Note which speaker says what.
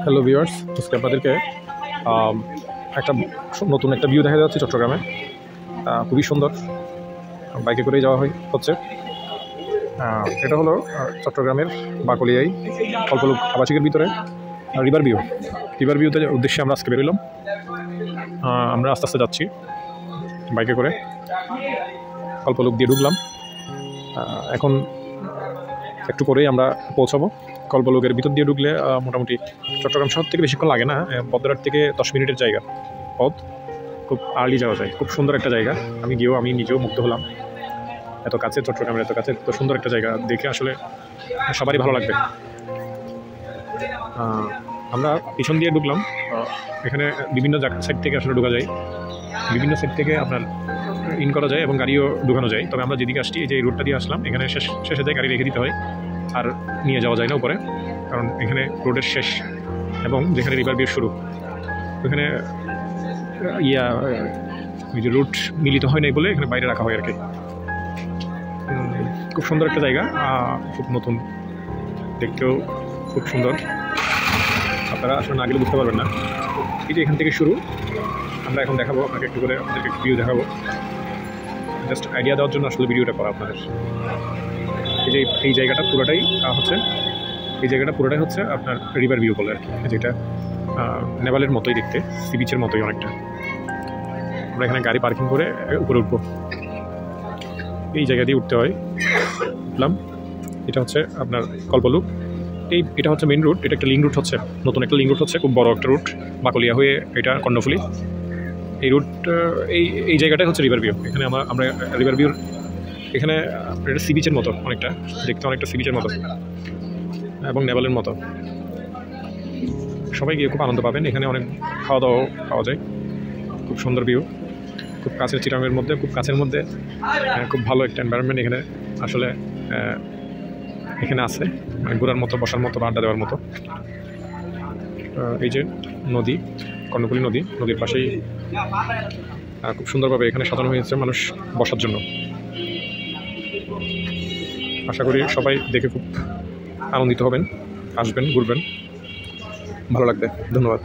Speaker 1: Hello viewers, আজকে আপনাদেরকে একটা নতুন একটা ভিউ দেখা যাচ্ছে চট্টগ্রামে। খুবই সুন্দর, বাইকে করেই যাওয়া হচ্ছে। এটা হলো চট্টগ্রামের বাকলিয়ায় কল্পলুক আবাসিকের ভিতরে রিভার ভিউতে উদ্দেশ্যে আমরা আজকে বেরোলাম। আমরা আস্তে আস্তে যাচ্ছি বাইকে করে, কল্পলুক দিয়ে ঢুকলাম। এখন একটু পরেই আমরা পৌঁছাবো। কল্পলুকের ভিতর দিয়ে ঢুকলে মোটামুটি চট্টগ্রাম শহর থেকে বেশিক্ষণ লাগে না, পদ্মারহাট থেকে 10 মিনিটের জায়গা পথ, খুব আর্লি যাওয়া যায়। খুব সুন্দর একটা জায়গা, আমি নিজেও মুগ্ধ হলাম। এত কাছে, চট্টগ্রামের এত কাছে, এত সুন্দর একটা জায়গা দেখে আসলে সবারই ভালো লাগবে। আমরা পিছন দিয়ে ঢুকলাম। এখানে বিভিন্ন সাইড থেকে আসলে ঢোকা যায়, বিভিন্ন সাইড থেকে আপনার ইন করা যায় এবং গাড়িও ঢুকানো যায়। তবে আমরা যেদিকে আসছি, এই যে রোডটা দিয়ে আসলাম, এখানে শেষে গাড়ি রেখে দিতে হয়, আর নিয়ে যাওয়া যায় না উপরে, কারণ এখানে রোডের শেষ এবং যেখানে রিভার ভিউ শুরু, ওইখানে ওই যে রুট মিলিত হয় নাই বলে এখানে বাইরে রাখা হয় আর কি। খুব সুন্দর একটা জায়গা, খুব নতুন, দেখতেও খুব সুন্দর। আপনারা আসলে না গেলে বুঝতে পারবেন না। এই যে এখান থেকে শুরু, আমরা এখন দেখাবো আপনাকে, একটু করে আপনাদেরকে ভিউ দেখাবো, জাস্ট আইডিয়া দেওয়ার জন্য আসলে ভিডিওটা করা আপনাদের। এই জায়গাটা পুরোটাই হচ্ছে আপনার রিভার ভিউ বলে আর কি, যেটা নেভালের মতোই দেখতে, সি বিচের মতোই অনেকটা। আমরা এখানে গাড়ি পার্কিং করে উপরে উঠবো, এই জায়গা দিয়ে উঠতে হয়। উঠলাম, এটা হচ্ছে আপনার কল্পলুক। এটা হচ্ছে মেইন রুট, এটা একটা লিঙ্ক রুট হচ্ছে, নতুন একটা লিঙ্ক রুট হচ্ছে, খুব বড় একটা রুট, বাকলিয়া হয়ে এটা কর্ণফুলি। এই রুট, এই জায়গাটাই হচ্ছে রিভার ভিউ। এখানে আমরা রিভার ভিউর এখানে এটা সি বিচের মতো, অনেকটা দেখতে, অনেকটা সি বিচের মতো এবং নেভালের মতো। সবাই গিয়ে খুব আনন্দ পাবেন। এখানে অনেক খাওয়া দাওয়াও পাওয়া যায়। খুব সুন্দর ভিউ, খুব কাছের, চিটাংয়ের মধ্যে, খুব কাছের মধ্যে, খুব ভালো একটা এনভায়রনমেন্ট এখানে আসলে এখানে আছে, মানে ঘোরার মতো, বসার মতো, আড্ডা দেওয়ার মতো। এই যে নদী, কর্ণফুলী নদীর পাশেই খুব সুন্দরভাবে এখানে সাজানো হয়েছে মানুষ বসার জন্য। আশা করি সবাই দেখে খুব আনন্দিত হবেন, আসবেন, ঘুরবেন, ভালো লাগবে। ধন্যবাদ।